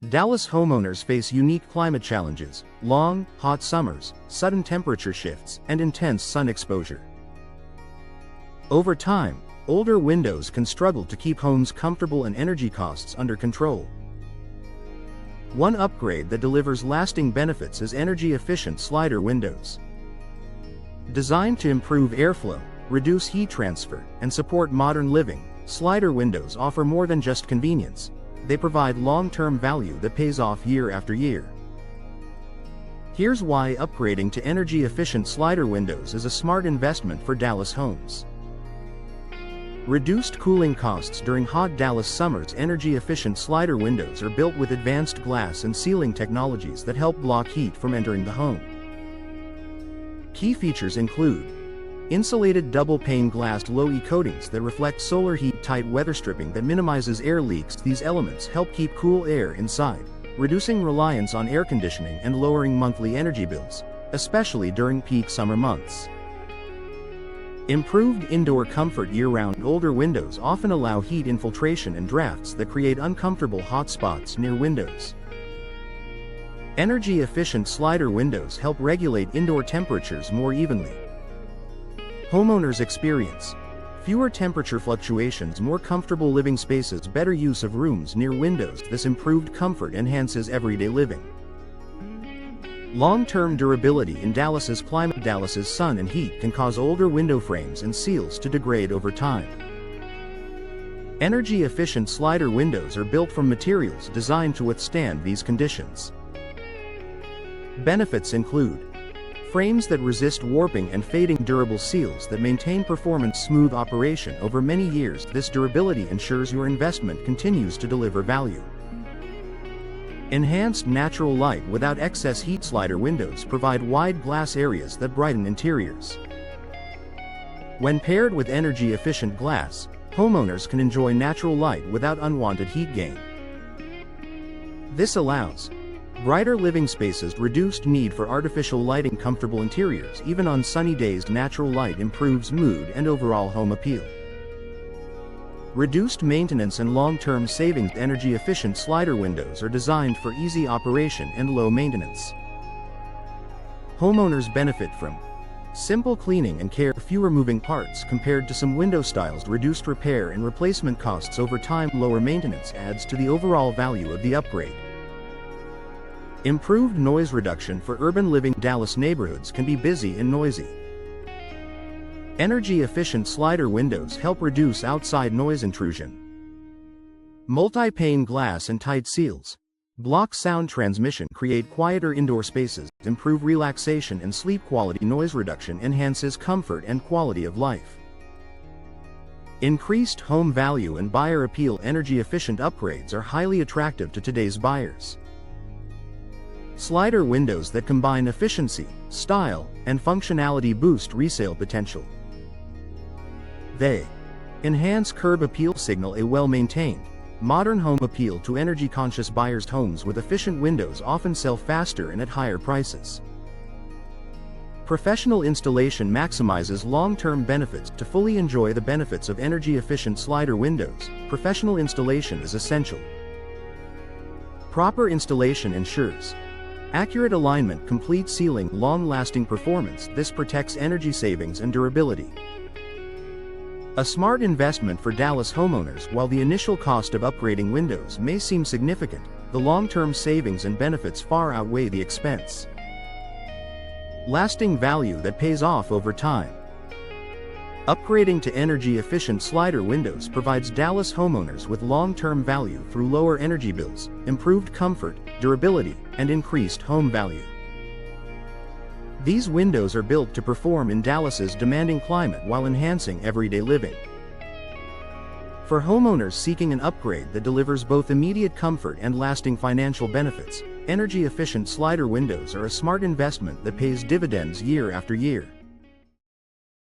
Dallas homeowners face unique climate challenges: long, hot summers, sudden temperature shifts, and intense sun exposure. Over time, older windows can struggle to keep homes comfortable and energy costs under control. One upgrade that delivers lasting benefits is energy-efficient slider windows. Designed to improve airflow, reduce heat transfer, and support modern living, slider windows offer more than just convenience. They provide long-term value that pays off year after year. Here's why upgrading to energy-efficient slider windows is a smart investment for Dallas homes. Reduced cooling costs during hot Dallas summers. Energy-efficient slider windows are built with advanced glass and sealing technologies that help block heat from entering the home. Key features include insulated double-pane glass low-E coatings that reflect solar heat, tight weather stripping that minimizes air leaks. These elements help keep cool air inside, reducing reliance on air conditioning and lowering monthly energy bills, especially during peak summer months. Improved indoor comfort year-round. Older windows often allow heat infiltration and drafts that create uncomfortable hot spots near windows. Energy-efficient slider windows help regulate indoor temperatures more evenly. Homeowners experience fewer temperature fluctuations, more comfortable living spaces, better use of rooms near windows. This improved comfort enhances everyday living. Long-term durability in Dallas's climate. Dallas's sun and heat can cause older window frames and seals to degrade over time. Energy-efficient slider windows are built from materials designed to withstand these conditions. Benefits include frames that resist warping and fading, durable seals that maintain performance, smooth operation over many years. This durability ensures your investment continues to deliver value. Enhanced natural light without excess heat. Slider windows provide wide glass areas that brighten interiors. When paired with energy-efficient glass, homeowners can enjoy natural light without unwanted heat gain. This allows brighter living spaces, reduced need for artificial lighting, comfortable interiors. Even on sunny days, natural light improves mood and overall home appeal. Reduced maintenance and long-term savings. Energy-efficient slider windows are designed for easy operation and low maintenance. Homeowners benefit from simple cleaning and care, fewer moving parts compared to some window styles, reduced repair and replacement costs over time. Lower maintenance adds to the overall value of the upgrade. Improved noise reduction for urban living. Dallas neighborhoods can be busy and noisy. Energy-efficient slider windows help reduce outside noise intrusion. Multi-pane glass and tight seals block sound transmission, create quieter indoor spaces, improve relaxation and sleep quality. Noise reduction enhances comfort and quality of life. Increased home value and buyer appeal. Energy-efficient upgrades are highly attractive to today's buyers. Slider windows that combine efficiency, style, and functionality boost resale potential. They enhance curb appeal, signal a well-maintained, modern home appeal to energy-conscious buyers. Homes with efficient windows often sell faster and at higher prices. Professional installation maximizes long-term benefits. To fully enjoy the benefits of energy-efficient slider windows, professional installation is essential. Proper installation ensures accurate alignment, complete sealing, long-lasting performance. This protects energy savings and durability. A smart investment for Dallas homeowners. While the initial cost of upgrading windows may seem significant, the long-term savings and benefits far outweigh the expense. Lasting value that pays off over time. Upgrading to energy-efficient slider windows provides Dallas homeowners with long-term value through lower energy bills, improved comfort, durability, and increased home value. These windows are built to perform in Dallas's demanding climate while enhancing everyday living. For homeowners seeking an upgrade that delivers both immediate comfort and lasting financial benefits, energy-efficient slider windows are a smart investment that pays dividends year after year.